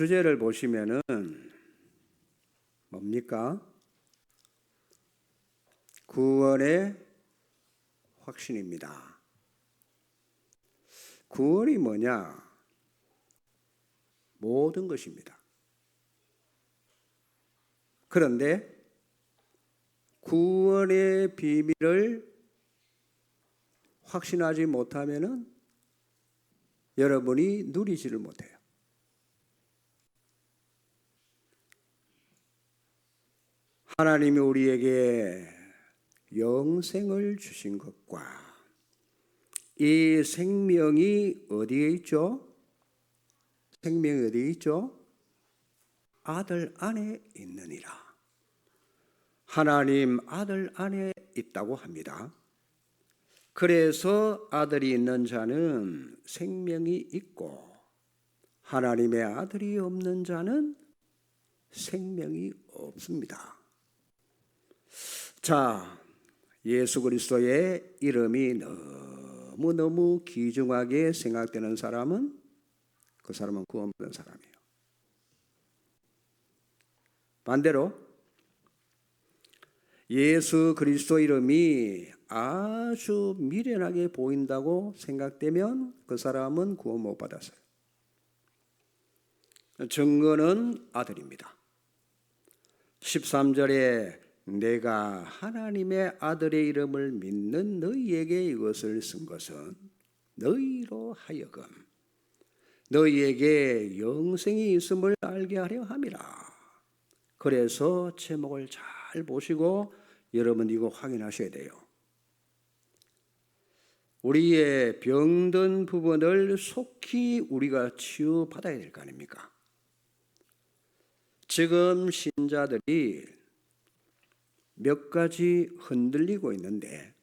주제를 보시면은 뭡니까? 구원의 확신입니다. 구원이 뭐냐? 모든 것입니다. 그런데 구원의 비밀을 확신하지 못하면은 여러분이 누리지를 못해요. 하나님이 우리에게 영생을 주신 것과 이 생명이 어디에 있죠? 생명이 어디에 있죠? 아들 안에 있느니라. 하나님 아들 안에 있다고 합니다. 그래서 아들이 있는 자는 생명이 있고 하나님의 아들이 없는 자는 생명이 없습니다. 자, 예수 그리스도의 이름이 너무너무 귀중하게 생각되는 사람은 그 사람은 구원받은 사람이에요. 반대로 예수 그리스도 이름이 아주 미련하게 보인다고 생각되면 그 사람은 구원 못 받았어요. 증거는 아들입니다. 13절에 내가 하나님의 아들의 이름을 믿는 너희에게 이것을 쓴 것은 너희로 하여금 너희에게 영생이 있음을 알게 하려 함이라. 그래서 제목을 잘 보시고 여러분 이거 확인하셔야 돼요. 우리의 병든 부분을 속히 우리가 치유받아야 될 거 아닙니까? 지금 신자들이 몇 가지 흔들리고 있는데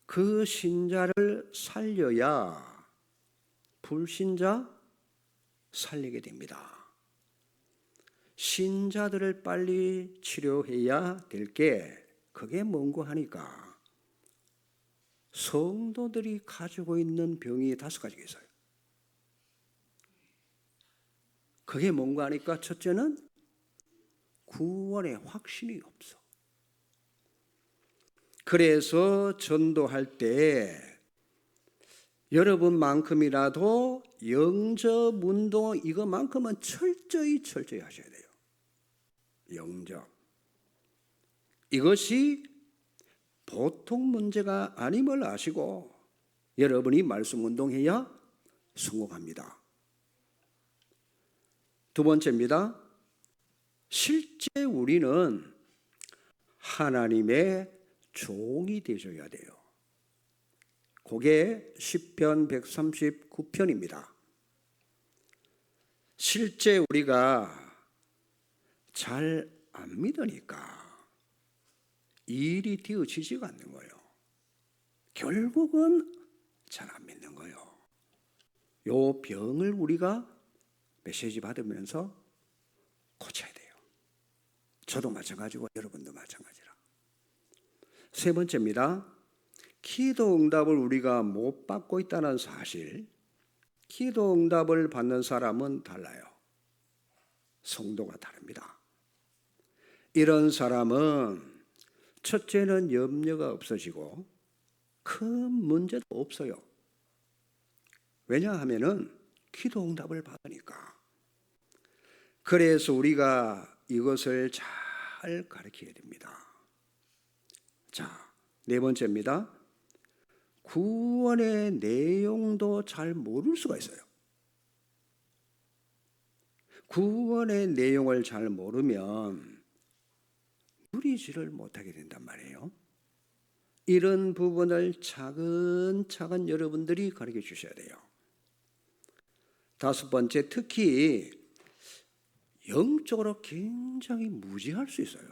그 신자를 살려야 불신자 살리게 됩니다. 신자들을 빨리 치료해야 될 게 그게 뭔고 하니까 성도들이 가지고 있는 병이 5가지가 있어요. 그게 뭔가 하니까 첫째는 구원의 확신이 없어. 그래서 전도할 때 여러분만큼이라도 영접 운동 이것만큼은 철저히 하셔야 돼요. 영접. 이것이 보통 문제가 아님을 아시고 여러분이 말씀 운동해야 성공합니다. 두 번째입니다. 실제 우리는 하나님의 종이 되셔야 돼요. 그게 시편 139편입니다. 실제 우리가 잘 안 믿으니까 일이 되어지지가 않는 거예요. 결국은 잘 안 믿는 거예요. 요 병을 우리가 메시지 받으면서 고쳐야 돼요. 저도 마찬가지고 여러분도 마찬가지라. 세 번째입니다. 기도 응답을 우리가 못 받고 있다는 사실. 기도 응답을 받는 사람은 달라요. 성도가 다릅니다. 이런 사람은 첫째는 염려가 없어지고 큰 문제도 없어요. 왜냐하면은 기도 응답을 받으니까. 그래서 우리가 이것을 잘 가르쳐야 됩니다. 자, 네 번째입니다. 구원의 내용도 잘 모를 수가 있어요. 구원의 내용을 잘 모르면 누리지를 못하게 된단 말이에요. 이런 부분을 차근차근 여러분들이 가르쳐 주셔야 돼요. 다섯 번째, 특히 영적으로 굉장히 무지할 수 있어요.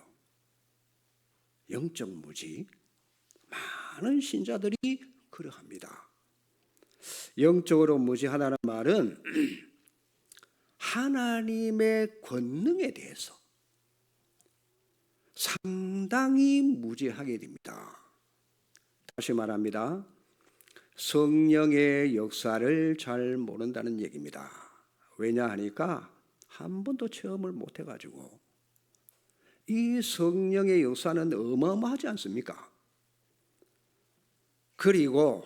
영적 무지. 많은 신자들이 그러합니다. 영적으로 무지하다는 말은 하나님의 권능에 대해서 상당히 무지하게 됩니다. 다시 말합니다. 성령의 역사를 잘 모른다는 얘기입니다. 왜냐 하니까 한 번도 체험을 못 해가지고. 이 성령의 역사는 어마어마하지 않습니까? 그리고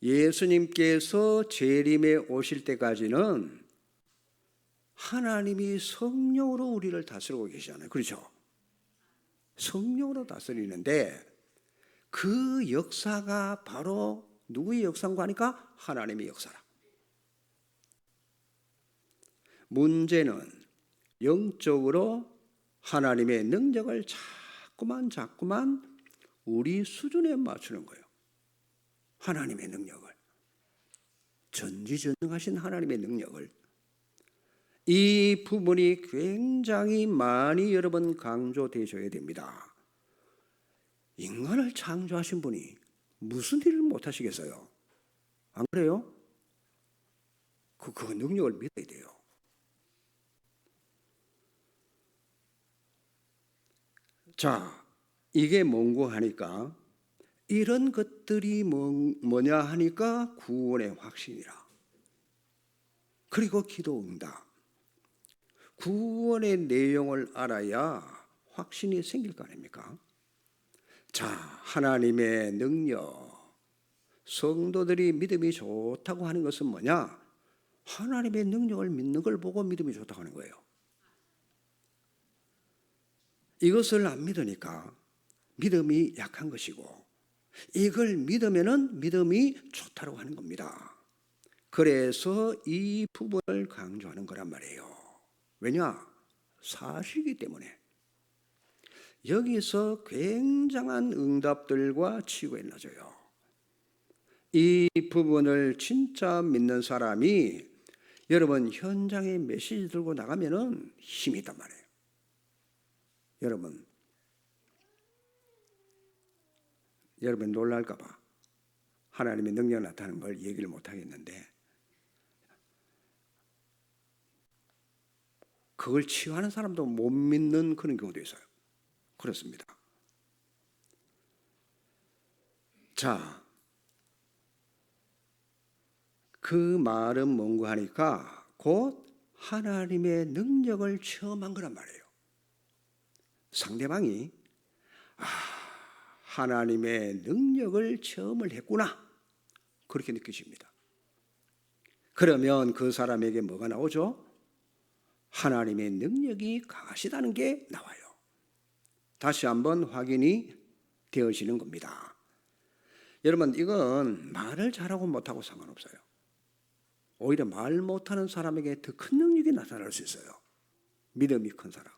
예수님께서 재림에 오실 때까지는 하나님이 성령으로 우리를 다스리고 계시잖아요. 그렇죠? 성령으로 다스리는데 그 역사가 바로 누구의 역사인가 하니까 하나님의 역사라. 문제는 영적으로 하나님의 능력을 자꾸만 우리 수준에 맞추는 거예요. 하나님의 능력을. 전지전능하신 하나님의 능력을. 이 부분이 굉장히 많이 여러분 강조되셔야 됩니다. 인간을 창조하신 분이 무슨 일을 못하시겠어요? 안 그래요? 그 능력을 믿어야 돼요. 자, 이게 뭔고 하니까 이런 것들이 뭐냐 하니까 구원의 확신이라. 그리고 기도 응답. 구원의 내용을 알아야 확신이 생길 거 아닙니까? 자, 하나님의 능력. 성도들이 믿음이 좋다고 하는 것은 뭐냐? 하나님의 능력을 믿는 걸 보고 믿음이 좋다고 하는 거예요. 이것을 안 믿으니까 믿음이 약한 것이고, 이걸 믿으면은 믿음이 좋다고 하는 겁니다. 그래서 이 부분을 강조하는 거란 말이에요. 왜냐? 사실이기 때문에. 여기서 굉장한 응답들과 치고에 나져요. 이 부분을 진짜 믿는 사람이 여러분 현장에 메시지 들고 나가면은 힘이 있단 말이에요. 여러분 놀랄까 봐 하나님의 능력 나타나는 걸 얘기를 못 하겠는데, 그걸 치유하는 사람도 못 믿는 그런 경우도 있어요. 그렇습니다. 자, 그 말은 뭔가 하니까 곧 하나님의 능력을 체험한 거란 말이에요. 상대방이 하나님의 능력을 체험을 했구나, 그렇게 느끼십니다. 그러면 그 사람에게 뭐가 나오죠? 하나님의 능력이 강하시다는 게 나와요. 다시 한번 확인이 되어지는 겁니다. 여러분, 이건 말을 잘하고 못하고 상관없어요. 오히려 말 못하는 사람에게 더 큰 능력이 나타날 수 있어요. 믿음이 큰 사람.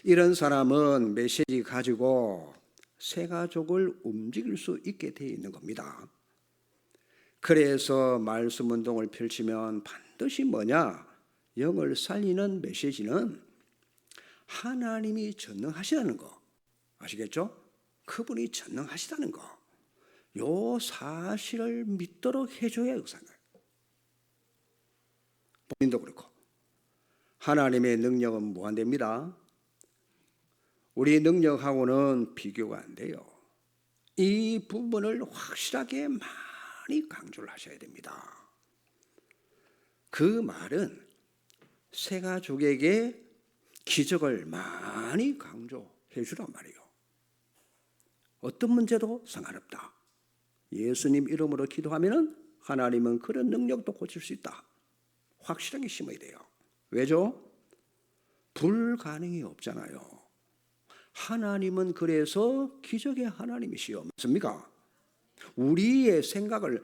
이런 사람은 메시지 가지고 새 가족을 움직일 수 있게 되어 있는 겁니다. 그래서 말씀 운동을 펼치면 반드시 뭐냐? 영을 살리는 메시지는 하나님이 전능하시다는 거 아시겠죠? 그분이 전능하시다는 거, 요 사실을 믿도록 해줘야 역사는. 본인도 그렇고. 하나님의 능력은 무한대입니다. 우리 능력하고는 비교가 안 돼요. 이 부분을 확실하게 많이 강조를 하셔야 됩니다. 그 말은 새 가족에게 기적을 많이 강조해 주란 말이에요. 어떤 문제도 상관없다. 예수님 이름으로 기도하면은 하나님은 그런 능력도 고칠 수 있다. 확실하게 심어야 돼요. 왜죠? 불가능이 없잖아요. 하나님은 그래서 기적의 하나님이시요. 맞습니까? 우리의 생각을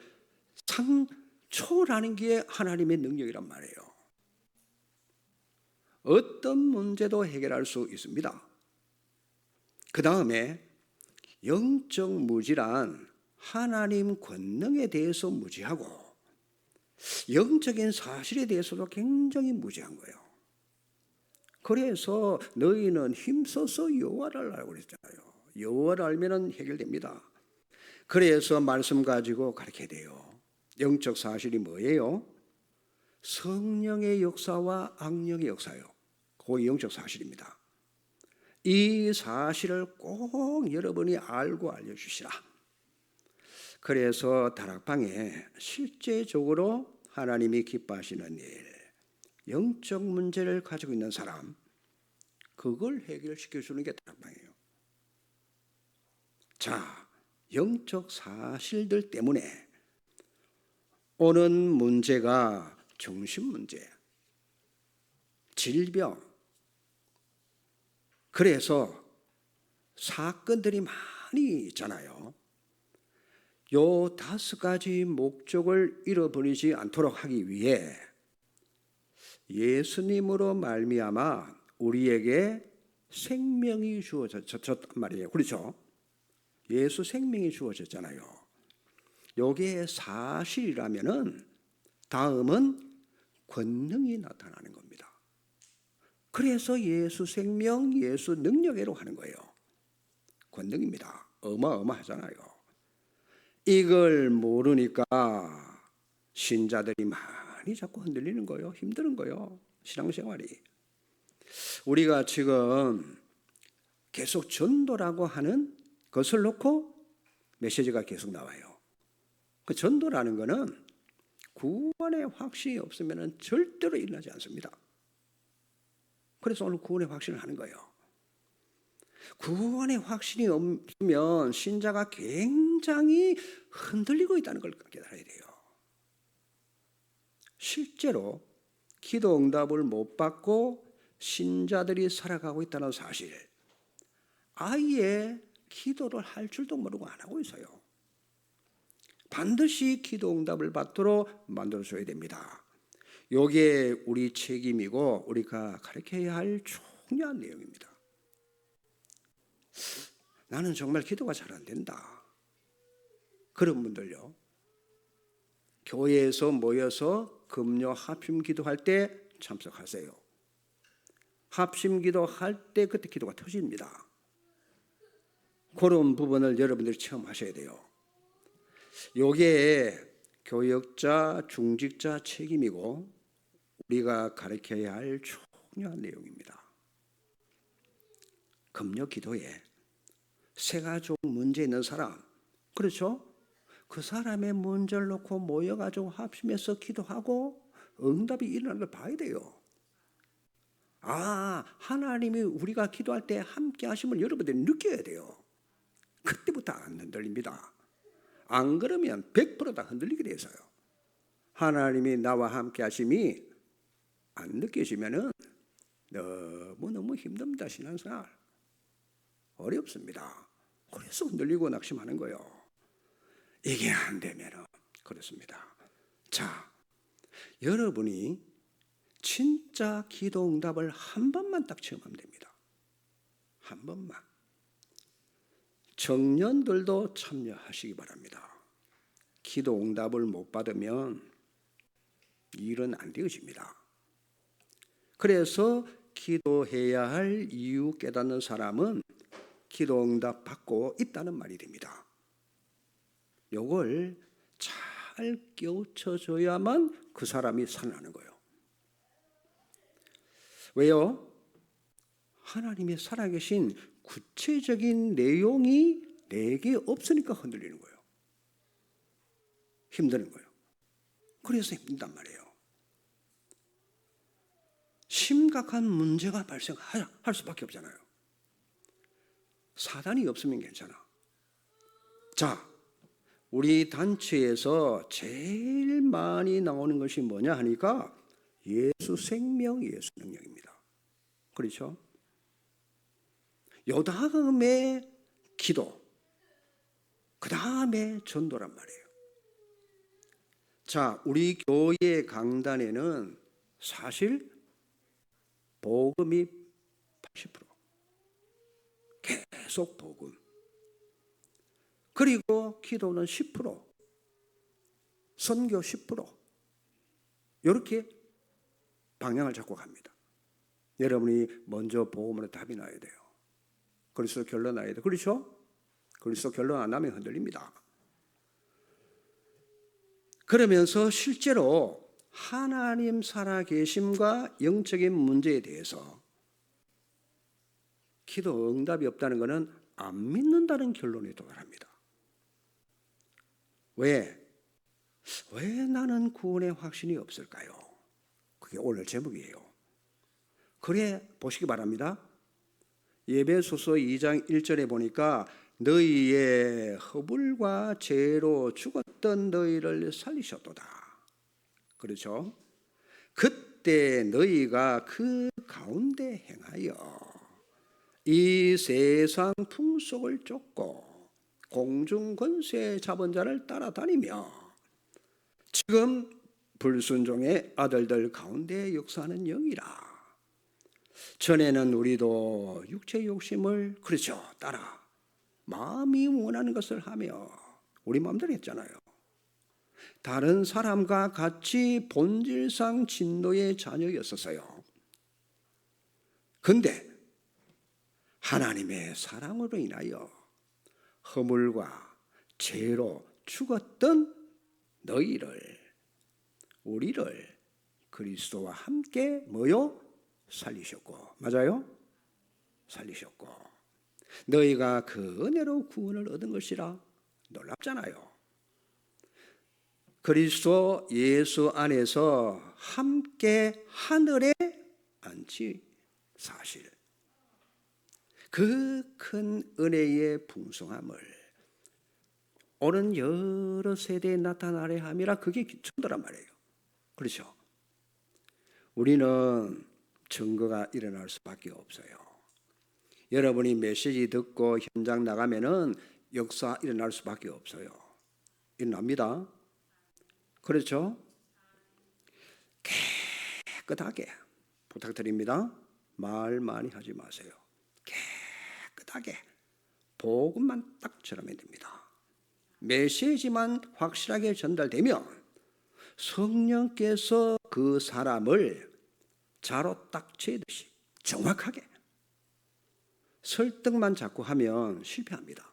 초월하는 게 하나님의 능력이란 말이에요. 어떤 문제도 해결할 수 있습니다. 그 다음에 영적 무지란 하나님 권능에 대해서 무지하고 영적인 사실에 대해서도 굉장히 무지한 거예요. 그래서 너희는 힘써서 여호와를 알고 그랬잖아요. 여호와를 알면 해결됩니다. 그래서 말씀 가지고 가르쳐야 돼요. 영적 사실이 뭐예요? 성령의 역사와 악령의 역사요. 그게 영적 사실입니다. 이 사실을 꼭 여러분이 알고 알려주시라. 그래서 다락방에 실제적으로 하나님이 기뻐하시는 일, 영적 문제를 가지고 있는 사람, 그걸 해결시켜 주는 게 다락방이에요. 자, 영적 사실들 때문에 오는 문제가 정신 문제, 질병, 그래서 사건들이 많이 있잖아요. 요 5가지 목적을 잃어버리지 않도록 하기 위해 예수님으로 말미암아 우리에게 생명이 주어졌단 말이에요. 그렇죠? 예수 생명이 주어졌잖아요. 요게 사실이라면은 다음은 권능이 나타나는 겁니다. 그래서 예수 생명, 예수 능력으로 하는 거예요. 권능입니다. 어마어마하잖아요. 이걸 모르니까 신자들이 많이 자꾸 흔들리는 거예요. 힘든 거예요. 신앙생활이. 우리가 지금 계속 전도라고 하는 것을 놓고 메시지가 계속 나와요. 그 전도라는 것은 구원의 확신이 없으면 절대로 일어나지 않습니다. 그래서 오늘 구원의 확신을 하는 거예요. 구원의 확신이 없으면 신자가 굉장히 흔들리고 있다는 걸 깨달아야 돼요. 실제로 기도 응답을 못 받고 신자들이 살아가고 있다는 사실, 아예 기도를 할 줄도 모르고 안 하고 있어요. 반드시 기도 응답을 받도록 만들어줘야 됩니다. 이게 우리 책임이고 우리가 가르쳐야 할 중요한 내용입니다. 나는 정말 기도가 잘 안 된다. 그런 분들요. 교회에서 모여서 금요 합심 기도할 때 참석하세요. 합심 기도할 때 그때 기도가 터집니다. 그런 부분을 여러분들이 체험하셔야 돼요. 이게 교역자, 중직자 책임이고 우리가 가르쳐야 할 중요한 내용입니다. 금요 기도에 세가족 문제 있는 사람, 그렇죠? 그 사람의 문제를 놓고 모여가지고 합심해서 기도하고 응답이 일어나는 걸 봐야 돼요. 아, 하나님이 우리가 기도할 때 함께 하심을 여러분들이 느껴야 돼요. 그때부터 안 흔들립니다. 안 그러면 100%다 흔들리게 돼서요. 하나님이 나와 함께 하심이 안 느껴지면은 너무너무 힘듭니다. 신앙생활 어렵습니다. 그래서 흔들리고 낙심하는 거예요. 이게 안 되면은 그렇습니다. 자, 여러분이 진짜 기도 응답을 한 번만 딱 체험하면 됩니다. 한 번만. 청년들도 참여하시기 바랍니다. 기도 응답을 못 받으면 일은 안 되어집니다. 그래서 기도해야 할 이유 깨닫는 사람은 기도 응답 받고 있다는 말이 됩니다. 이걸 잘 깨우쳐줘야만 그 사람이 살아나는 거예요. 왜요? 하나님이 살아계신 구체적인 내용이 내게 없으니까 흔들리는 거예요. 힘드는 거예요. 그래서 힘든단 말이에요. 심각한 문제가 발생할 수밖에 없잖아요. 사단이 없으면 괜찮아. 자, 우리 단체에서 제일 많이 나오는 것이 뭐냐 하니까 예수 생명, 예수 능력입니다. 그렇죠? 요 다음에 기도, 그 다음에 전도란 말이에요. 자, 우리 교회 강단에는 사실 복음이 80%, 계속 복음. 그리고 기도는 10%, 선교 10%, 이렇게 방향을 잡고 갑니다. 여러분이 먼저 복음으로 답이 나야 돼요. 그리스도 결론 나야 돼요. 그렇죠? 그리스도 결론 안 나면 흔들립니다. 그러면서 실제로 하나님 살아계심과 영적인 문제에 대해서 기도 응답이 없다는 것은 안 믿는다는 결론에 도달합니다. 왜? 왜 나는 구원의 확신이 없을까요? 그게 오늘 제목이에요. 그래 보시기 바랍니다. 에베소서 2장 1절에 보니까 너희의 허물과 죄로 죽었던 너희를 살리셨도다. 그렇죠? 그때 너희가 그 가운데 행하여 이 세상 풍속을 쫓고 공중 권세 잡은 자를 따라다니며 지금 불순종의 아들들 가운데 역사하는 영이라. 전에는 우리도 육체 욕심을 그렇죠 따라 마음이 원하는 것을 하며 우리 마음대로 했잖아요. 다른 사람과 같이 본질상 진노의 자녀였었어요. 근데 하나님의 사랑으로 인하여 허물과 죄로 죽었던 너희를 우리를 그리스도와 함께 뭐요? 살리셨고. 맞아요? 살리셨고. 너희가 그 은혜로 구원을 얻은 것이라. 놀랍잖아요. 그리스도 예수 안에서 함께 하늘에 앉지 사실. 그 큰 은혜의 풍성함을 오는 여러 세대에 나타나려 함이라 그게 전도란 말이에요. 그렇죠? 우리는 증거가 일어날 수밖에 없어요. 여러분이 메시지 듣고 현장 나가면은 역사 일어날 수밖에 없어요. 일어납니다. 그렇죠? 깨끗하게 부탁드립니다. 말 많이 하지 마세요. 깨끗하게 복음만 딱 전하면 됩니다. 메시지만 확실하게 전달되면 성령께서 그 사람을 자로 딱 재듯이 정확하게 설득만 자꾸 하면 실패합니다.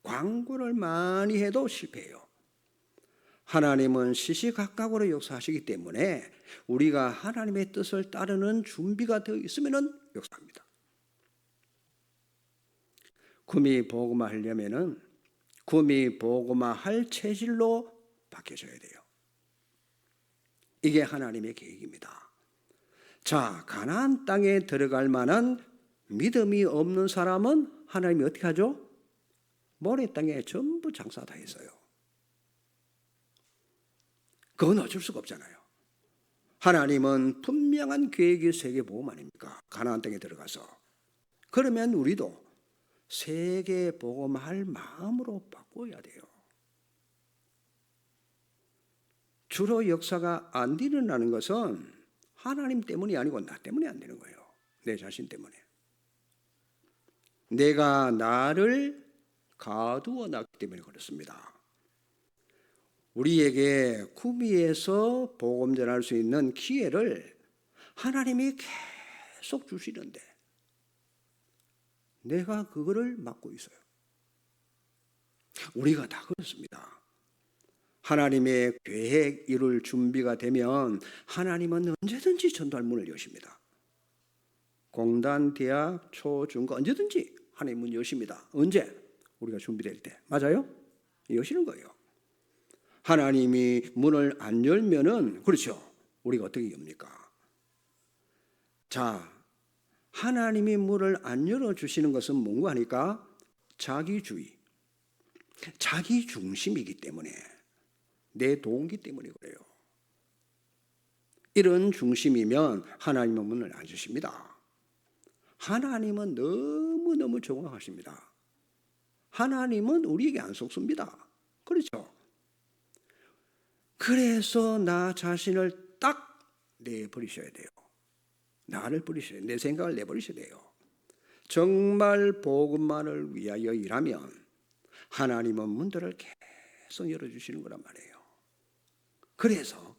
광고를 많이 해도 실패해요. 하나님은 시시각각으로 역사하시기 때문에 우리가 하나님의 뜻을 따르는 준비가 되어 있으면 역사합니다. 구미 복음화 하려면은 구미 복음화 할 체질로 바뀌어져야 돼요. 이게 하나님의 계획입니다. 자, 가나안 땅에 들어갈 만한 믿음이 없는 사람은 하나님이 어떻게 하죠? 모래 땅에 전부 장사 다 했어요. 그건 어쩔 수가 없잖아요. 하나님은 분명한 계획이 세계 보험 아닙니까? 가나안 땅에 들어가서. 그러면 우리도 세계 복음할 마음으로 바꿔야 돼요. 주로 역사가 안 일어나는 것은 하나님 때문이 아니고 나 때문에 안 되는 거예요. 내 자신 때문에. 내가 나를 가두어 놨기 때문에 그렇습니다. 우리에게 구미에서 복음 전할 수 있는 기회를 하나님이 계속 주시는데 내가 그거를 막고 있어요. 우리가 다 그렇습니다. 하나님의 계획 이룰 준비가 되면 하나님은 언제든지 전도할 문을 여십니다. 공단, 대학, 초, 중고 언제든지 하나님 문 여십니다. 언제? 우리가 준비될 때. 맞아요? 여시는 거예요. 하나님이 문을 안 열면은 그렇죠. 우리가 어떻게 엽니까? 자, 하나님이 문을 안 열어주시는 것은 뭔가 하니까 자기주의, 자기중심이기 때문에 내 동기 때문에 그래요. 이런 중심이면 하나님은 문을 안 주십니다. 하나님은 너무너무 정확하십니다. 하나님은 우리에게 안 속습니다. 그렇죠? 그래서 나 자신을 딱 내버리셔야 돼요. 나를 버리셔야 돼요. 내 생각을 내버리셔야 돼요. 정말 복음만을 위하여 일하면 하나님은 문들을 계속 열어주시는 거란 말이에요. 그래서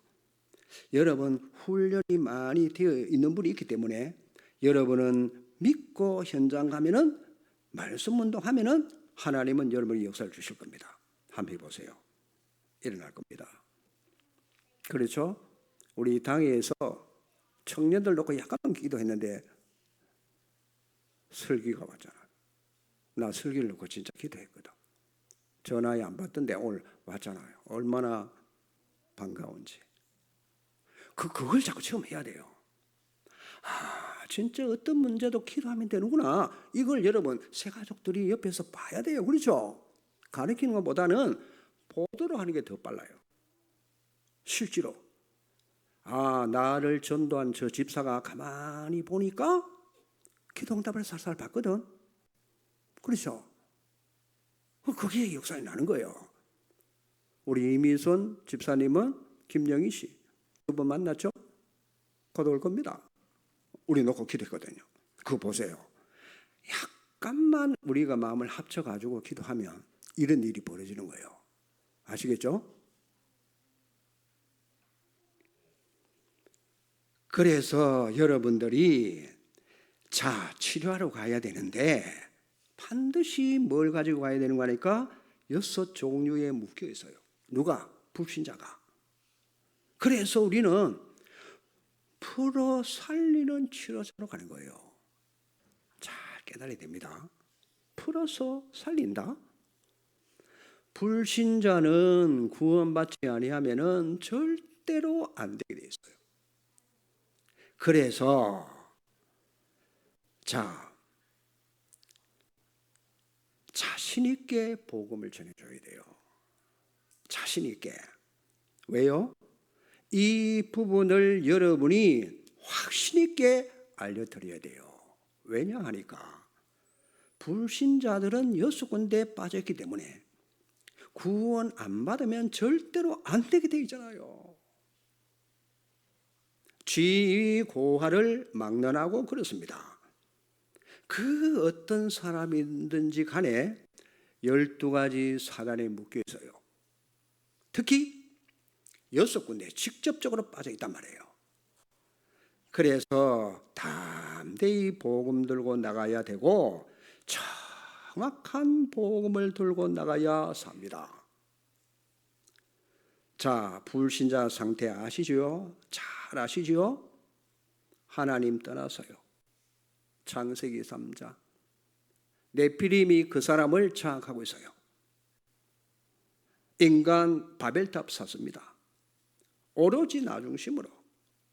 여러분 훈련이 많이 되어 있는 분이 있기 때문에 여러분은 믿고 현장 가면은 말씀 운동하면은 하나님은 여러분이 역사를 주실 겁니다. 한번 해보세요. 일어날 겁니다. 그렇죠? 우리 당회에서 청년들 놓고 약간 기도했는데 설교가 왔잖아. 나 설교를 놓고 진짜 기도했거든. 전화에 안 받던데 오늘 왔잖아요. 얼마나 반가운지. 그걸 자꾸 체험해야 돼요. 진짜 어떤 문제도 기도하면 되는구나. 이걸 여러분 새 가족들이 옆에서 봐야 돼요. 그렇죠? 가르치는 것보다는 보도로 하는 게 더 빨라요. 실제로 나를 전도한 저 집사가 가만히 보니까 기도응답을 살살 받거든. 그렇죠? 그게 역사에 나는 거예요. 우리 이미선 집사님은 김영희 씨 두 번 만났죠? 곧 올 겁니다. 우리 놓고 기도했거든요. 그거 보세요. 약간만 우리가 마음을 합쳐가지고 기도하면 이런 일이 벌어지는 거예요. 아시겠죠? 그래서 여러분들이 치료하러 가야 되는데 반드시 뭘 가지고 가야 되는 거니까 6 종류에 묶여 있어요. 누가? 불신자가. 그래서 우리는 풀어 살리는 치료자로 가는 거예요. 잘 깨달아야 됩니다. 풀어서 살린다. 불신자는 구원받지 아니하면은 절대로 안 되게 돼 있어요. 그래서 자신 있게 복음을 전해줘야 돼요. 자신 있게. 왜요? 이 부분을 여러분이 확신 있게 알려드려야 돼요. 왜냐 하니까 불신자들은 6군데에 빠져있기 때문에 구원 안 받으면 절대로 안 되게 돼 있잖아요. 지위 고하를 막론하고 그렇습니다. 그 어떤 사람이든지 간에 12가지 사단에 묶여 있어요. 특히 6군데에 직접적으로 빠져 있단 말이에요. 그래서 담대히 복음 들고 나가야 되고 정확한 복음을 들고 나가야 삽니다. 불신자 상태 아시죠? 잘 아시죠? 하나님 떠나서요. 창세기 3장. 네피림이 그 사람을 장악하고 있어요. 인간 바벨탑 샀습니다. 오로지 나 중심으로,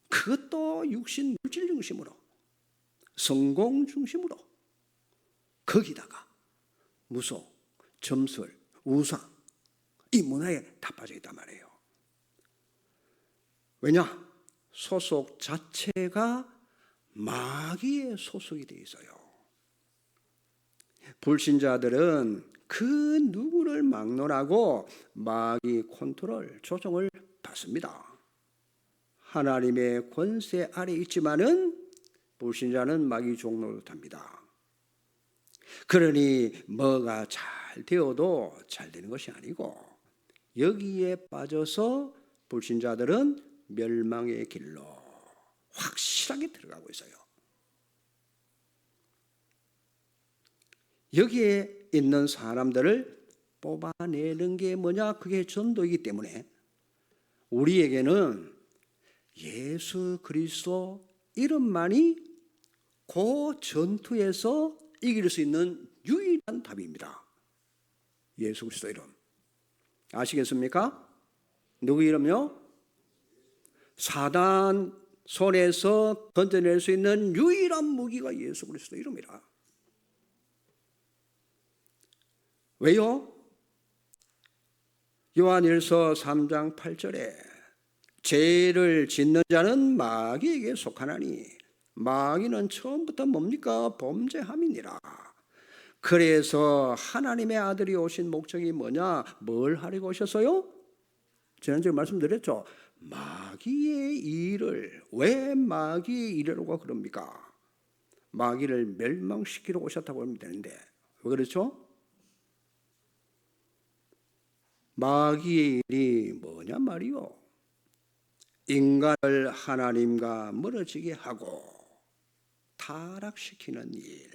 그것도 육신 물질 중심으로, 성공 중심으로, 거기다가 무속, 점술, 우상, 이 문화에 다 빠져 있단 말이에요. 왜냐? 소속 자체가 마귀의 소속이 되어 있어요. 불신자들은 그 누구를 막론하고 마귀 컨트롤, 조종을 받습니다. 하나님의 권세 아래 있지만은 불신자는 마귀 종노릇합니다. 그러니 뭐가 잘 되어도 잘 되는 것이 아니고 여기에 빠져서 불신자들은 멸망의 길로 확실하게 들어가고 있어요. 여기에 있는 사람들을 뽑아내는 게 뭐냐? 그게 전도이기 때문에 우리에게는 예수 그리스도 이름만이 그 전투에서 이길 수 있는 유일한 답입니다. 예수 그리스도 이름. 아시겠습니까? 누구 이름요? 사단 손에서 건져낼 수 있는 유일한 무기가 예수 그리스도 이름이라. 왜요? 요한일서 3장 8절에 죄를 짓는 자는 마귀에게 속하나니 마귀는 처음부터 뭡니까? 범죄함이니라. 그래서 하나님의 아들이 오신 목적이 뭐냐? 뭘 하려고 오셨어요? 지난주에 말씀드렸죠. 마귀의 일을, 왜 마귀의 일이라고 그럽니까? 마귀를 멸망시키러 오셨다고 하면 되는데 왜 그렇죠? 마귀의 일이 뭐냐 말이요? 인간을 하나님과 멀어지게 하고 타락시키는 일,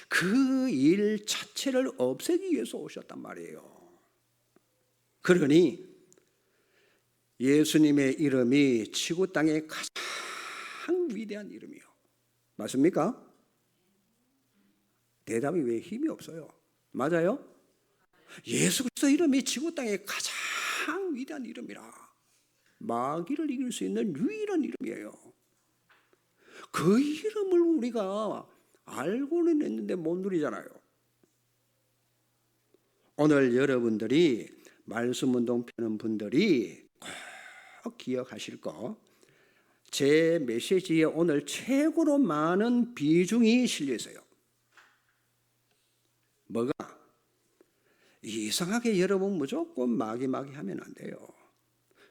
그 일 자체를 없애기 위해서 오셨단 말이에요. 그러니 예수님의 이름이 지구 땅의 가장 위대한 이름이요. 맞습니까? 대답이 왜 힘이 없어요? 맞아요? 예수 그리스도 이름이 지구 땅에 가장 위대한 이름이라. 마귀를 이길 수 있는 유일한 이름이에요. 그 이름을 우리가 알고는 있는데 못 누리잖아요. 오늘 여러분들이 말씀 운동 펴는 분들이 꼭 기억하실 거, 제 메시지에 오늘 최고로 많은 비중이 실려 있어요. 뭐가? 이상하게 여러분 무조건 마귀 하면 안 돼요.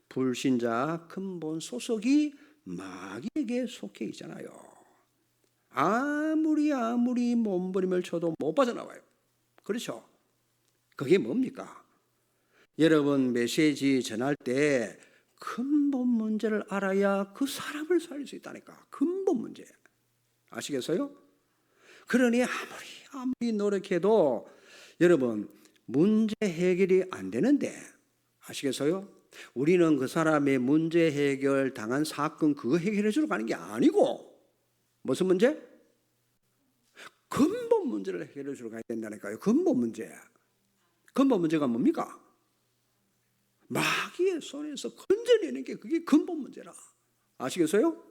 불신자 근본 소속이 마귀에게 속해 있잖아요. 아무리 몸부림을 쳐도 못 빠져나와요. 그렇죠? 그게 뭡니까? 여러분 메시지 전할 때 근본 문제를 알아야 그 사람을 살릴 수 있다니까. 근본 문제. 아시겠어요? 그러니 아무리 노력해도 여러분 문제 해결이 안 되는데, 아시겠어요? 우리는 그 사람의 문제 해결 당한 사건 그거 해결해 주러 가는 게 아니고 무슨 문제? 근본 문제를 해결해 주러 가야 된다니까요. 근본 문제. 근본 문제가 뭡니까? 마귀의 손에서 건져내는 게 그게 근본 문제라. 아시겠어요?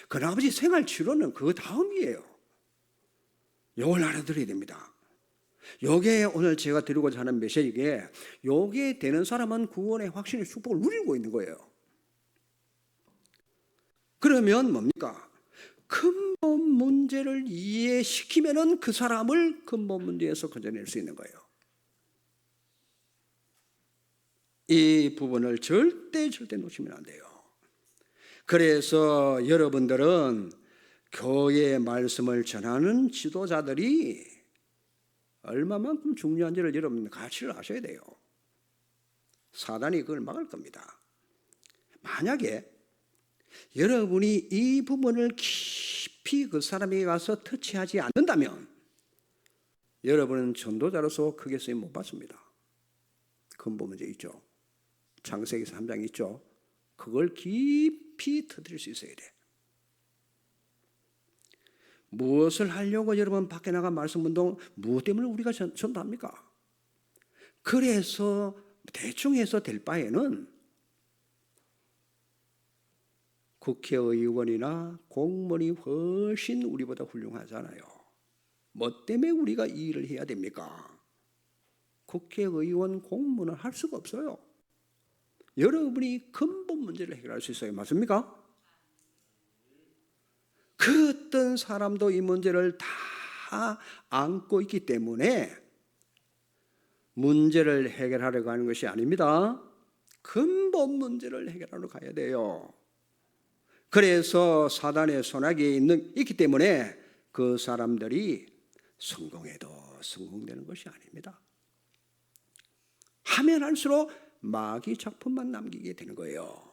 그 나머지 생활 치료는 그 다음이에요. 이걸 알아들어야 됩니다. 요게 오늘 제가 드리고자 하는 메시지에, 요게 되는 사람은 구원의 확신의 축복을 누리고 있는 거예요. 그러면 뭡니까? 근본 문제를 이해시키면은 그 사람을 근본 문제에서 건져낼 수 있는 거예요. 이 부분을 절대 놓치면 안 돼요. 그래서 여러분들은 교회의 말씀을 전하는 지도자들이 얼마만큼 중요한지를 여러분 가치를 아셔야 돼요. 사단이 그걸 막을 겁니다. 만약에 여러분이 이 부분을 깊이 그 사람에게 가서 터치하지 않는다면 여러분은 전도자로서 크게 쓰임 못 받습니다. 근본 문제 있죠. 창세기 3장 있죠. 그걸 깊이 터뜨릴 수 있어야 돼. 무엇을 하려고 여러분 밖에 나가 말씀 운동 무엇 때문에 우리가 전도합니까? 그래서 대충 해서 될 바에는 국회의원이나 공무원이 훨씬 우리보다 훌륭하잖아요. 뭐 때문에 우리가 이 일을 해야 됩니까? 국회의원, 공무원은 할 수가 없어요. 여러분이 근본 문제를 해결할 수 있어요. 맞습니까? 그 어떤 사람도 이 문제를 다 안고 있기 때문에 문제를 해결하려고 하는 것이 아닙니다. 근본 문제를 해결하러 가야 돼요. 그래서 사단의 손아귀에 있기 때문에 그 사람들이 성공해도 성공되는 것이 아닙니다. 하면 할수록 마귀 작품만 남기게 되는 거예요.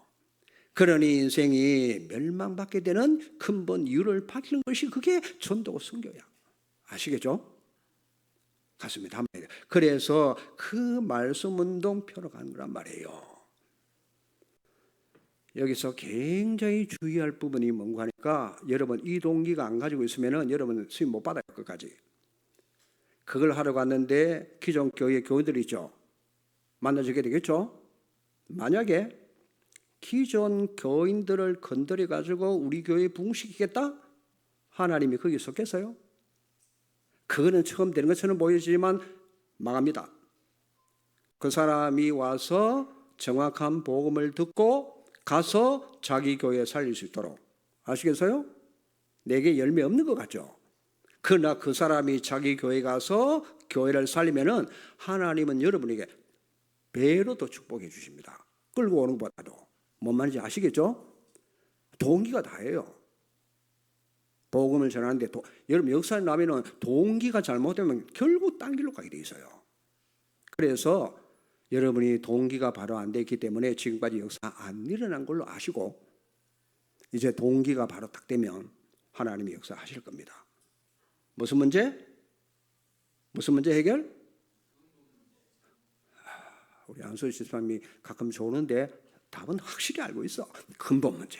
그러니 인생이 멸망받게 되는 근본 이유를 밝히는 것이 그게 전도고 선교야. 아시겠죠? 가슴에 담아야 돼요. 그래서 그 말씀 운동 펴러 가는 거란 말이에요. 여기서 굉장히 주의할 부분이 뭔가 하니까, 여러분 이 동기가 안 가지고 있으면 여러분 수임 못 받아요. 끝까지. 그걸 하러 갔는데 기존 교회 교인들이 있죠. 만나주게 되겠죠. 만약에 기존 교인들을 건드려 가지고 우리 교회에 부흥시키겠다? 하나님이 거기 속겠어요? 그거는 처음 되는 것처럼 보여지지만 망합니다. 그 사람이 와서 정확한 복음을 듣고 가서 자기 교회 살릴 수 있도록. 아시겠어요? 내게 열매 없는 것 같죠? 그러나 그 사람이 자기 교회 가서 교회를 살리면은 하나님은 여러분에게 배로 더 축복해 주십니다. 끌고 오는 것보다도. 뭔 말인지 아시겠죠? 동기가 다예요. 복음을 전하는데 여러분 역사에 나면은 동기가 잘못되면 결국 딴 길로 가게 돼 있어요. 그래서 여러분이 동기가 바로 안 됐기 때문에 지금까지 역사 안 일어난 걸로 아시고, 이제 동기가 바로 딱 되면 하나님이 역사하실 겁니다. 무슨 문제? 무슨 문제 해결? 우리 안소희 집사님이 가끔 좋은데 답은 확실히 알고 있어. 근본 문제.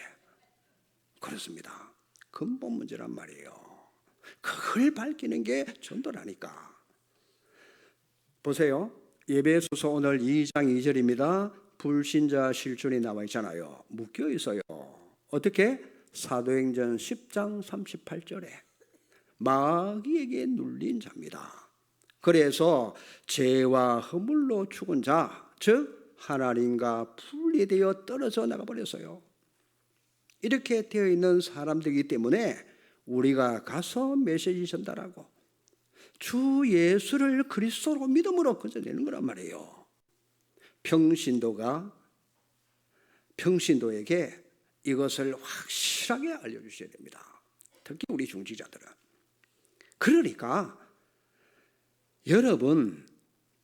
그렇습니다. 근본 문제란 말이에요. 그걸 밝히는 게 전도라니까. 보세요. 예배소서 오늘 2장 2절입니다. 불신자 실존이 나와 있잖아요. 묶여 있어요. 어떻게? 사도행전 10장 38절에 마귀에게 눌린 자입니다. 그래서 죄와 허물로 죽은 자, 즉 하나님과 분리되어 떨어져 나가버렸어요. 이렇게 되어 있는 사람들이기 때문에 우리가 가서 메시지 전달하고 주 예수를 그리스도로 믿음으로 건져내는 거란 말이에요. 평신도에게 이것을 확실하게 알려주셔야 됩니다. 특히 우리 중직자들은. 그러니까 여러분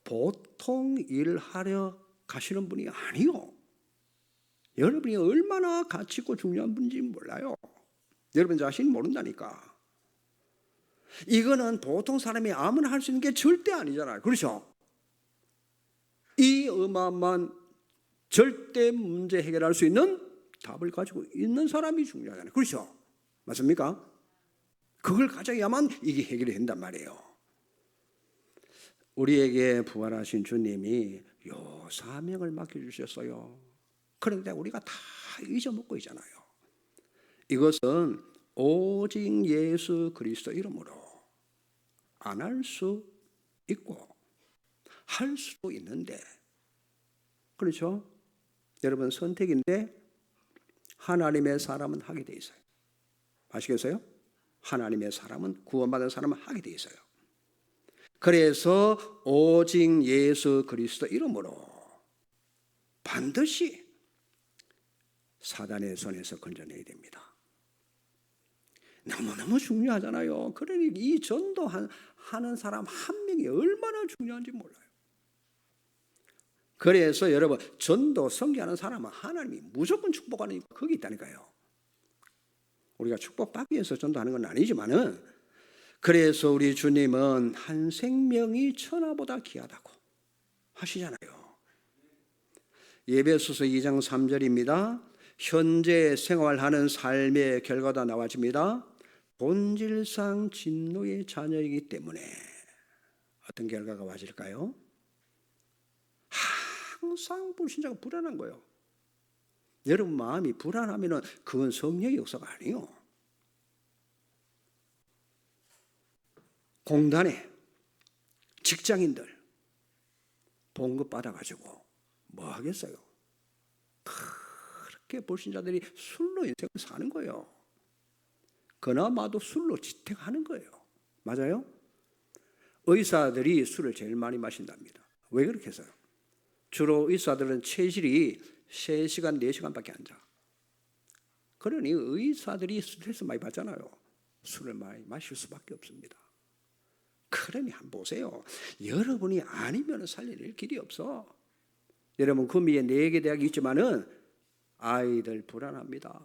보통 일하러 가시는 분이 아니요. 여러분이 얼마나 가치 있고 중요한 분인지 몰라요. 여러분 자신이 모른다니까. 이거는 보통 사람이 아무나 할 수 있는 게 절대 아니잖아요. 그렇죠? 이 어마어마한 절대 문제 해결할 수 있는 답을 가지고 있는 사람이 중요하잖아요. 그렇죠? 맞습니까? 그걸 가져야만 이게 해결이 된단 말이에요. 우리에게 부활하신 주님이 요 사명을 맡겨주셨어요. 그런데 우리가 다 잊어먹고 있잖아요. 이것은 오직 예수 그리스도 이름으로 안 할 수 있고 할 수도 있는데, 그렇죠? 여러분 선택인데 하나님의 사람은 하게 돼 있어요. 아시겠어요? 하나님의 사람은, 구원받은 사람은 하게 돼 있어요. 그래서 오직 예수 그리스도 이름으로 반드시 사단의 손에서 건져내야 됩니다. 너무너무 중요하잖아요. 그러니 이 전도하는 사람 한 명이 얼마나 중요한지 몰라요. 그래서 여러분 전도 선교하는 사람은 하나님이 무조건 축복하는 거기 있다니까요. 우리가 축복받기 위해서 전도하는 건 아니지만은, 그래서 우리 주님은 한 생명이 천하보다 귀하다고 하시잖아요. 예배소서 2장 3절입니다. 현재 생활하는 삶의 결과가 나와집니다. 본질상 진노의 자녀이기 때문에 어떤 결과가 와질까요? 항상 불신자가 불안한 거예요. 여러분 마음이 불안하면 그건 성령의 역사가 아니에요. 공단에 직장인들 봉급 받아가지고 뭐 하겠어요? 그렇게 불신자들이 술로 인생을 사는 거예요. 그나마도 술로 지탱하는 거예요. 맞아요? 의사들이 술을 제일 많이 마신답니다. 왜 그렇게 해서요? 주로 의사들은 체질이 3시간, 4시간밖에 안 자. 그러니 의사들이 스트레스 많이 받잖아요. 술을 많이 마실 수밖에 없습니다. 그러니 한번 보세요. 여러분이 아니면 살려낼 길이 없어. 여러분 구미에 4개 대학이 있지만은 아이들 불안합니다.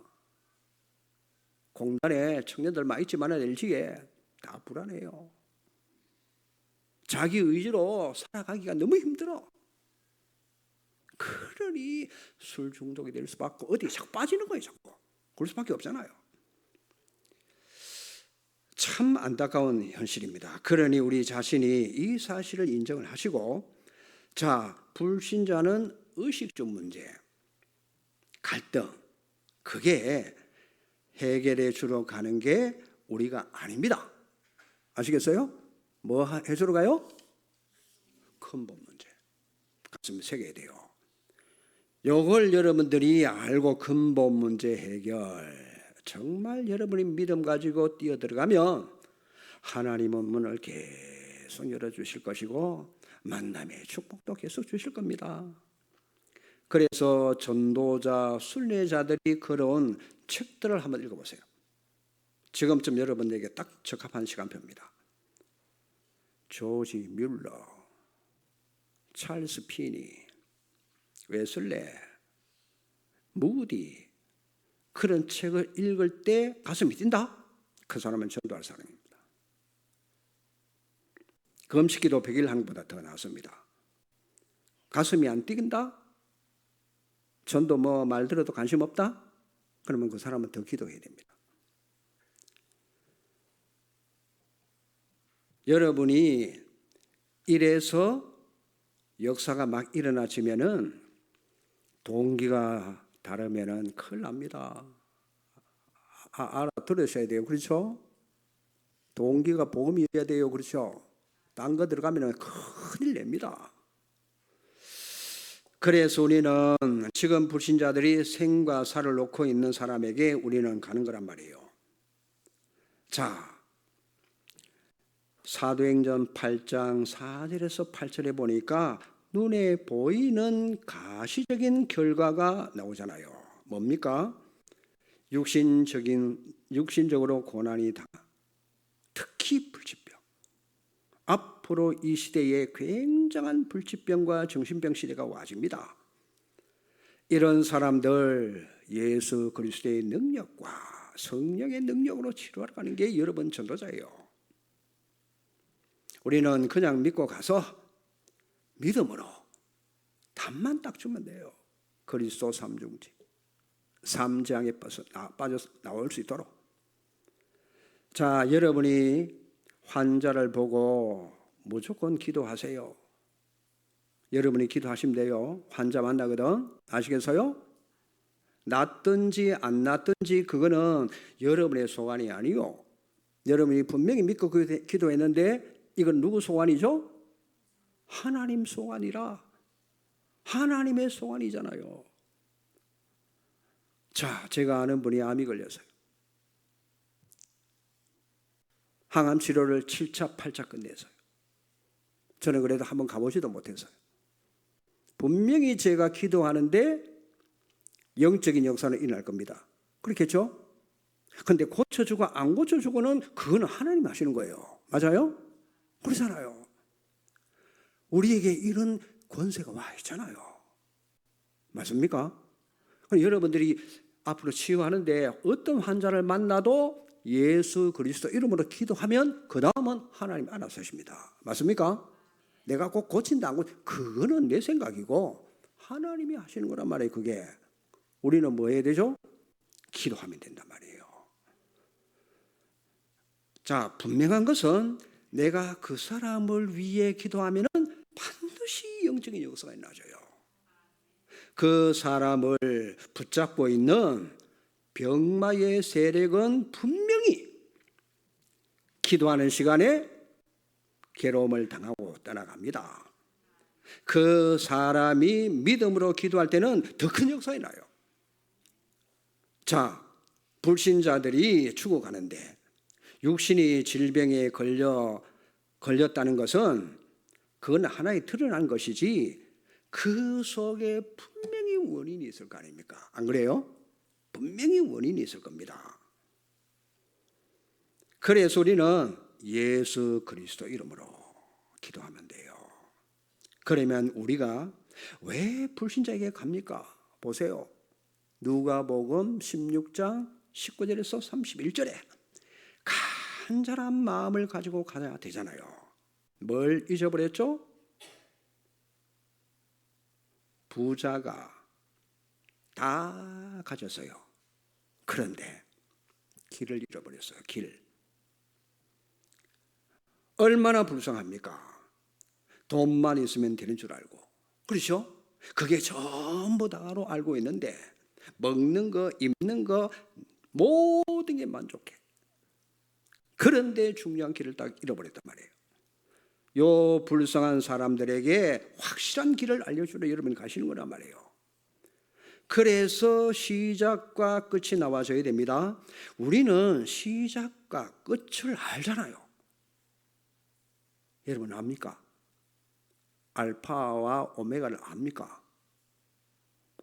공단에 청년들 많이 있지만은 LG에 다 불안해요. 자기 의지로 살아가기가 너무 힘들어. 그러니 술 중독이 될 수밖에, 어디 자꾸 빠지는 거예요. 자꾸. 그럴 수밖에 없잖아요. 참 안타까운 현실입니다. 그러니 우리 자신이 이 사실을 인정을 하시고, 자, 불신자는 의식적 문제, 갈등, 그게 해결해 주러 가는 게 우리가 아닙니다. 아시겠어요? 뭐 해주러 가요? 근본 문제. 가슴 새겨야 돼요. 요걸 여러분들이 알고 근본 문제 해결, 정말 여러분이 믿음 가지고 뛰어들어가면 하나님은 문을 계속 열어주실 것이고 만남의 축복도 계속 주실 겁니다. 그래서 전도자, 순례자들이 걸어온 책들을 한번 읽어보세요. 지금쯤 여러분에게 딱 적합한 시간표입니다. 조지 뮬러, 찰스 피니, 웨슬레, 무디, 그런 책을 읽을 때 가슴이 뛴다? 그 사람은 전도할 사람입니다. 금식기도 100일 한보다 더 나았습니다. 가슴이 안 뛰긴다? 전도 뭐 말 들어도 관심 없다? 그러면 그 사람은 더 기도해야 됩니다. 여러분이 이래서 역사가 막 일어나지면은 동기가 다르면은 큰일 납니다. 알아들으셔야 돼요. 그렇죠? 동기가 복음이어야 돼요. 그렇죠? 딴 거 들어가면은 큰일 냅니다. 그래서 우리는 지금 불신자들이 생과 사를 놓고 있는 사람에게 우리는 가는 거란 말이에요. 자, 사도행전 8장 4절에서 8절에 보니까 눈에 보이는 가시적인 결과가 나오잖아요. 뭡니까? 육신적으로 고난이 당하, 특히 불치병. 앞으로 이 시대에 굉장한 불치병과 정신병 시대가 와집니다. 이런 사람들 예수 그리스도의 능력과 성령의 능력으로 치료하러 가는 게 여러분 전도자예요. 우리는 그냥 믿고 가서 믿음으로 답만 딱 주면 돼요. 그리스도 삼중지, 삼장에 빠져 나올 수 있도록. 자, 여러분이 환자를 보고 무조건 기도하세요. 여러분이 기도하시면 돼요. 환자 만나거든. 아시겠어요? 낫든지 안 낫든지 그거는 여러분의 소관이 아니요. 여러분이 분명히 믿고 기도했는데 이건 누구 소관이죠? 하나님 소관이라. 하나님의 소관이잖아요. 자, 제가 아는 분이 암이 걸렸어요. 항암 치료를 7차, 8차 끝냈어요. 저는 그래도 한번 가보지도 못했어요. 분명히 제가 기도하는데 영적인 역사는 일어날 겁니다. 그렇겠죠? 근데 고쳐주고 안 고쳐주고는 그거는 하나님 하시는 거예요. 맞아요? 그렇잖아요. 우리에게 이런 권세가 와 있잖아요. 맞습니까? 그럼 여러분들이 앞으로 치유하는데 어떤 환자를 만나도 예수 그리스도 이름으로 기도하면 그 다음은 하나님 알아서 하십니다. 맞습니까? 내가 꼭 고친다 안 고친다 그거는 내 생각이고 하나님이 하시는 거란 말이에요. 그게 우리는 뭐 해야 되죠? 기도하면 된단 말이에요. 자, 분명한 것은 내가 그 사람을 위해 기도하면 반드시 영적인 역사가 일어나줘요. 그 사람을 붙잡고 있는 병마의 세력은 분명히 기도하는 시간에 괴로움을 당하고 떠나갑니다. 그 사람이 믿음으로 기도할 때는 더 큰 역사가 나요. 자, 불신자들이 죽어가는데 육신이 질병에 걸렸다는 것은 그건 하나의 드러난 것이지 그 속에 분명히 원인이 있을 거 아닙니까? 안 그래요? 분명히 원인이 있을 겁니다. 그래서 우리는 예수 그리스도 이름으로 기도하면 돼요. 그러면 우리가 왜 불신자에게 갑니까? 보세요. 누가복음 16장 19절에서 31절에 간절한 마음을 가지고 가야 되잖아요. 뭘 잊어버렸죠? 부자가 다 가졌어요. 그런데 길을 잃어버렸어요. 길. 얼마나 불쌍합니까? 돈만 있으면 되는 줄 알고. 그렇죠? 그게 전부 다로 알고 있는데 먹는 거, 입는 거 모든 게 만족해. 그런데 중요한 길을 딱 잃어버렸단 말이에요. 요 불쌍한 사람들에게 확실한 길을 알려주러 여러분이 가시는 거란 말이에요. 그래서 시작과 끝이 나와줘야 됩니다. 우리는 시작과 끝을 알잖아요. 여러분 압니까? 알파와 오메가를 압니까?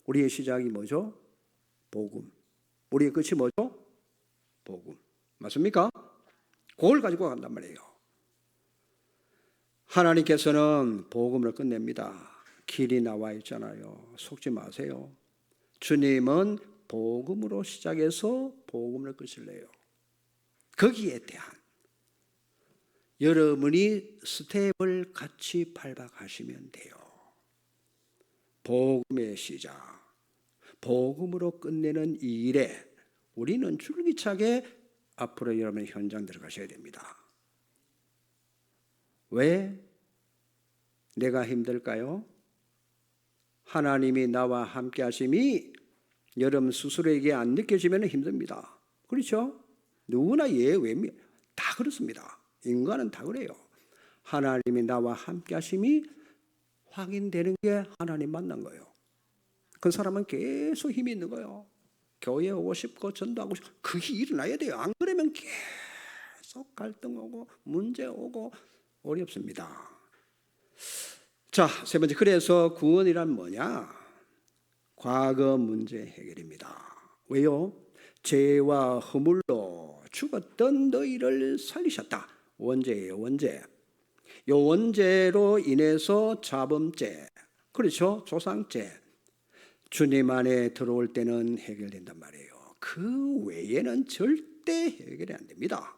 우리의 시작이 뭐죠? 복음. 우리의 끝이 뭐죠? 복음. 맞습니까? 그걸 가지고 간단 말이에요. 하나님께서는 복음을 끝냅니다. 길이 나와 있잖아요. 속지 마세요. 주님은 복음으로 시작해서 복음을 끝을 내요. 거기에 대한 여러분이 스텝을 같이 밟아가시면 돼요. 복음의 시작, 복음으로 끝내는 이 일에 우리는 줄기차게 앞으로 여러분의 현장 들어가셔야 됩니다. 왜? 내가 힘들까요? 하나님이 나와 함께 하심이 여러분 스스로에게 안 느껴지면 힘듭니다. 그렇죠? 누구나 예외입니다. 다 그렇습니다. 인간은 다 그래요. 하나님이 나와 함께 하심이 확인되는 게 하나님 만난 거예요. 그 사람은 계속 힘이 있는 거예요. 교회에 오고 싶고 전도하고 싶고 그게 일어나야 돼요. 안 그러면 계속 갈등 오고 문제 오고 어렵습니다. 자, 세 번째, 그래서 구원이란 뭐냐? 과거 문제 해결입니다. 왜요? 죄와 허물로 죽었던 너희를 살리셨다. 원죄예요, 원죄. 요 원죄로 인해서 자범죄, 그렇죠? 조상죄, 주님 안에 들어올 때는 해결된단 말이에요. 그 외에는 절대 해결이 안 됩니다.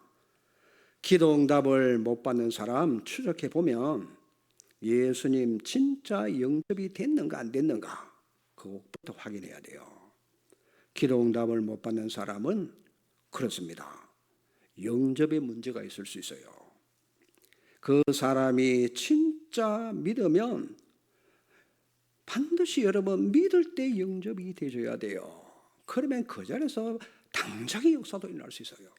기도 응답을 못 받는 사람 추적해 보면 예수님 진짜 영접이 됐는가 안 됐는가 그것부터 확인해야 돼요. 기도 응답을 못 받는 사람은 그렇습니다. 영접에 문제가 있을 수 있어요. 그 사람이 진짜 믿으면 반드시 여러분 믿을 때 영접이 되어야 돼요. 그러면 그 자리에서 당장의 역사도 일어날 수 있어요.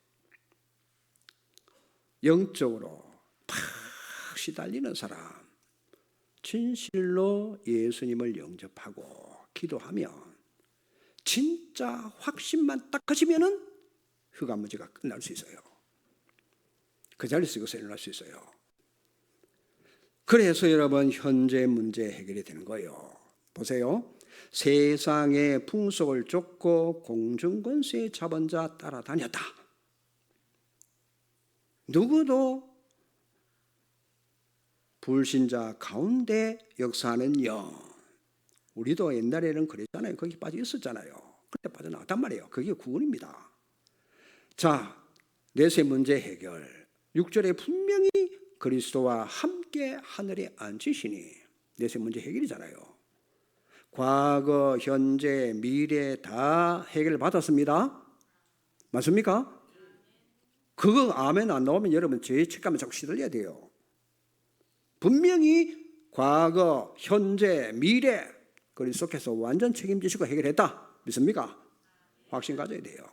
영적으로 팍 시달리는 사람, 진실로 예수님을 영접하고 기도하면 진짜 확신만 딱 가지면은 흑암 문제가 끝날 수 있어요. 그 자리에서 이것이 일어날 수 있어요. 그래서 여러분 현재 문제 해결이 되는 거예요. 보세요. 세상의 풍속을 쫓고 공중권세의 자본자 따라다녔다. 누구도 불신자 가운데 역사하는 영. 우리도 옛날에는 그랬잖아요. 거기 빠져 있었잖아요. 그때 빠져나왔단 말이에요. 그게 구원입니다. 자, 내세 문제 해결. 6절에 분명히 그리스도와 함께 하늘에 앉으시니 내세 문제 해결이잖아요. 과거, 현재, 미래 다 해결받았습니다. 맞습니까? 그거 아멘 안 나오면 여러분 죄의 책감에 자꾸 시달려야 돼요. 분명히 과거, 현재, 미래 그리스도께서 완전 책임지시고 해결했다. 믿습니까? 확신 가져야 돼요.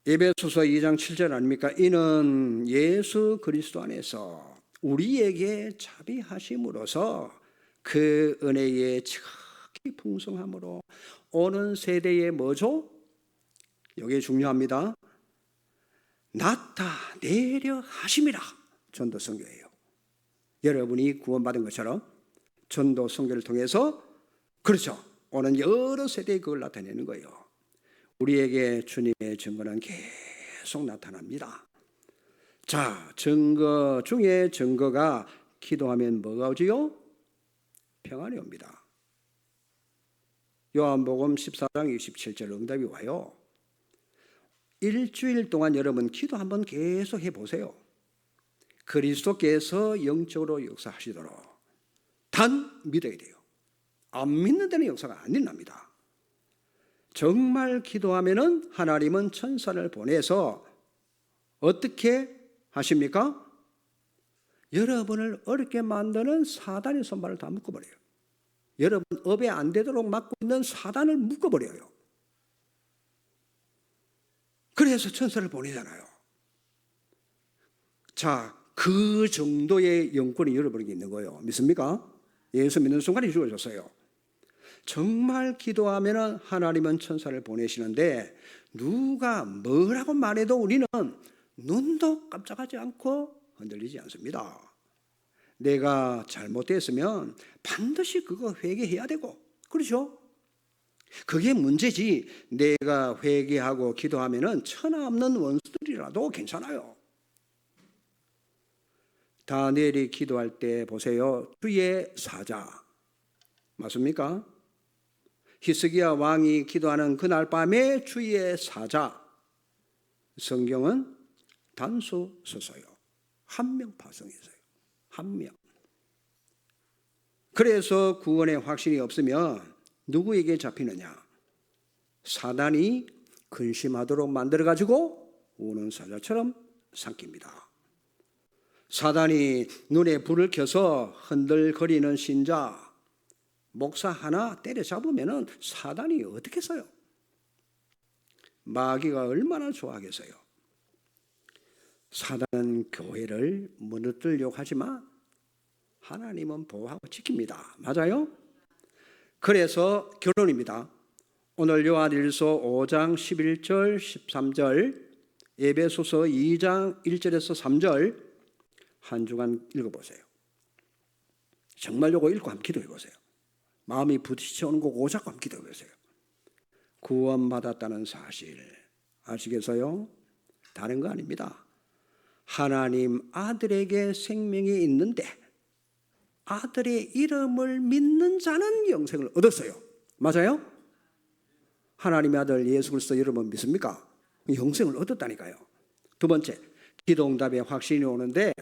에베소서 2장 7절 아닙니까? 이는 예수 그리스도 안에서 우리에게 자비하심으로써 그 은혜의 지극히 풍성함으로 오는 세대에 뭐죠? 이게 중요합니다. 나타내려 하심이라. 전도 선교예요. 여러분이 구원받은 것처럼 전도 선교를 통해서 그렇죠. 오는 여러 세대에 그걸 나타내는 거예요. 우리에게 주님의 증거는 계속 나타납니다. 자, 증거 중에 증거가 기도하면 뭐가 오지요? 평안이 옵니다. 요한복음 14장 27절 응답이 와요. 일주일 동안 여러분 기도 한번 계속 해보세요. 그리스도께서 영적으로 역사하시도록 단 믿어야 돼요. 안 믿는 데는 역사가 안 일어납니다. 정말 기도하면은 하나님은 천사를 보내서 어떻게 하십니까? 여러분을 어렵게 만드는 사단의 손발을 다 묶어버려요. 여러분 업에 안 되도록 막고 있는 사단을 묶어버려요. 그래서 천사를 보내잖아요. 자, 그 정도의 영권이 여러분에게 있는 거예요. 믿습니까? 예수 믿는 순간에 주어졌어요. 정말 기도하면 하나님은 천사를 보내시는데 누가 뭐라고 말해도 우리는 눈도 깜짝하지 않고 흔들리지 않습니다. 내가 잘못됐으면 반드시 그거 회개해야 되고, 그렇죠? 그게 문제지. 내가 회개하고 기도하면은 천하 없는 원수들이라도 괜찮아요. 다니엘이 기도할 때 보세요. 주의 사자. 맞습니까? 히스기야 왕이 기도하는 그날 밤에 주의 사자. 성경은 단수 서서요. 한 명 파송했어요. 한 명. 그래서 구원의 확신이 없으면 누구에게 잡히느냐? 사단이 근심하도록 만들어가지고 우는 사자처럼 삼킵니다. 사단이 눈에 불을 켜서 흔들거리는 신자, 목사 하나 때려잡으면 사단이 어떻게 써요? 마귀가 얼마나 좋아하겠어요? 사단은 교회를 무너뜨리려고 하지만 하나님은 보호하고 지킵니다. 맞아요? 그래서 결론입니다. 오늘 요한일서 5장 11절 13절, 에베소서 2장 1절에서 3절 한 주간 읽어보세요. 정말 요거 읽고 한번 기도해보세요. 마음이 부딪혀오는 거 그거 잡고 한번 기도해보세요. 구원받았다는 사실 아시겠어요? 다른 거 아닙니다. 하나님 아들에게 생명이 있는데 아들의 이름을 믿는 자는 영생을 얻었어요. 맞아요? 하나님의 아들 예수 그리스도 여러분 믿습니까? 영생을 얻었다니까요. 두 번째, 기도응답의 확신이 오는데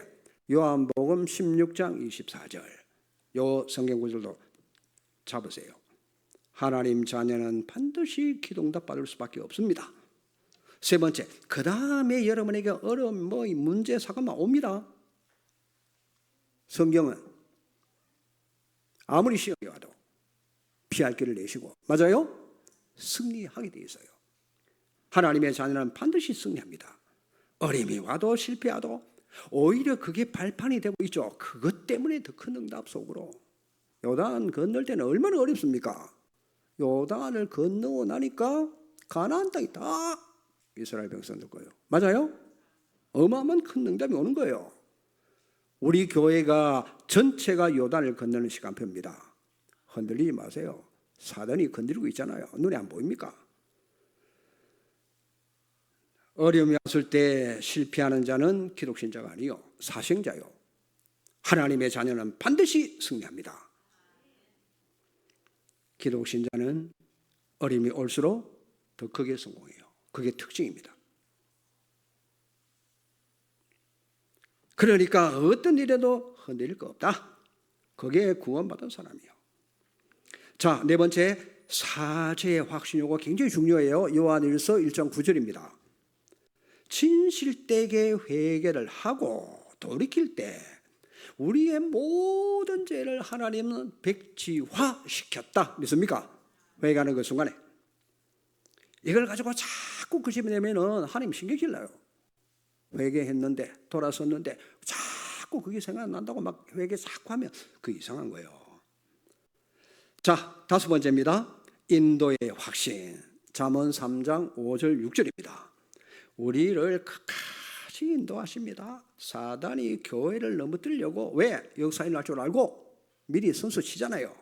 요한복음 16장 24절 요 성경 구절도 잡으세요. 하나님 자녀는 반드시 기도응답 받을 수밖에 없습니다. 세 번째, 그 다음에 여러분에게 어려움, 문제, 사고만 옵니다. 성경은 아무리 시험이 와도 피할 길을 내시고, 맞아요? 승리하게 되어 있어요. 하나님의 자녀는 반드시 승리합니다. 어려움이 와도 실패와도 오히려 그게 발판이 되고 있죠. 그것 때문에 더 큰 응답 속으로. 요단 건널 때는 얼마나 어렵습니까? 요단을 건너고 나니까 가나안 땅이 다 이스라엘 백성들 거예요. 맞아요? 어마어마한 큰 응답이 오는 거예요. 우리 교회가 전체가 요단을 건너는 시간표입니다. 흔들리지 마세요. 사단이 건드리고 있잖아요. 눈에 안 보입니까? 어려움이 왔을 때 실패하는 자는 기독신자가 아니요 사생자요. 하나님의 자녀는 반드시 승리합니다. 기독신자는 어려움이 올수록 더 크게 성공해요. 그게 특징입니다. 그러니까 어떤 일에도 흔들릴 거 없다. 그게 구원받은 사람이에요. 자, 네 번째, 사죄의 확신. 요거 굉장히 중요해요. 요한일서 1장 9절입니다. 진실되게 회개를 하고 돌이킬 때 우리의 모든 죄를 하나님은 백지화시켰다. 믿습니까? 회개하는 그 순간에. 이걸 가지고 자꾸 그 집에 내면은 하나님 신경질 나요. 회개했는데, 돌아섰는데 자꾸 그게 생각난다고 막 회개 자꾸 하면 그 이상한 거예요. 자, 다섯 번째입니다. 인도의 확신. 잠언 3장 5절 6절입니다. 우리를 끝까지 인도하십니다. 사단이 교회를 넘어뜨리려고 왜? 역사에 날 줄 알고 미리 선수 치잖아요.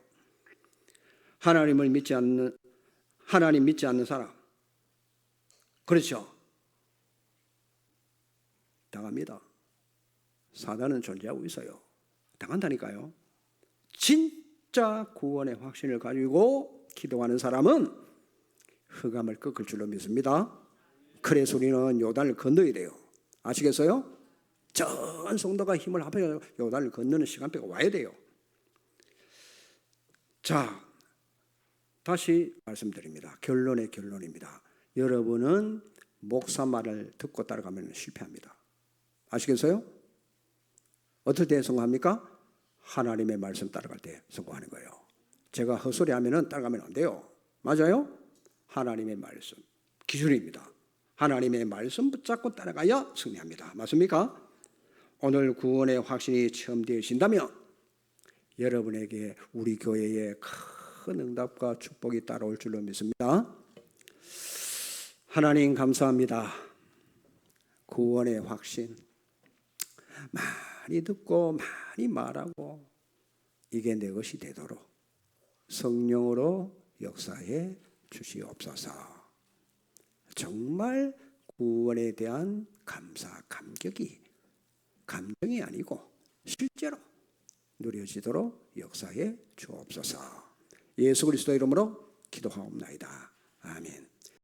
하나님 믿지 않는 사람. 그렇죠? 당합니다. 사단은 존재하고 있어요. 당한다니까요. 진짜 구원의 확신을 가지고 기도하는 사람은 흑암을 꺾을 줄로 믿습니다. 그래서 우리는 요단을 건너야 돼요. 아시겠어요? 전 성도가 힘을 합해서 요단을 건너는 시간대가 와야 돼요. 자, 다시 말씀드립니다. 결론의 결론입니다. 여러분은 목사 말을 듣고 따라가면 실패합니다. 아시겠어요? 어떨 때 성공합니까? 하나님의 말씀 따라갈 때 성공하는 거예요. 제가 헛소리 하면 따라가면 안 돼요. 맞아요? 하나님의 말씀 기준입니다. 하나님의 말씀 붙잡고 따라가야 승리합니다. 맞습니까? 오늘 구원의 확신이 체험되신다면 여러분에게 우리 교회에 큰 응답과 축복이 따라올 줄로 믿습니다. 하나님 감사합니다. 구원의 확신 많이 듣고 많이 말하고 이게 내 것이 되도록 성령으로 역사해 주시옵소서. 정말 구원에 대한 감사, 감격이 감정이 아니고 실제로 누려지도록 역사해 주옵소서. 예수 그리스도 이름으로 기도하옵나이다. 아멘.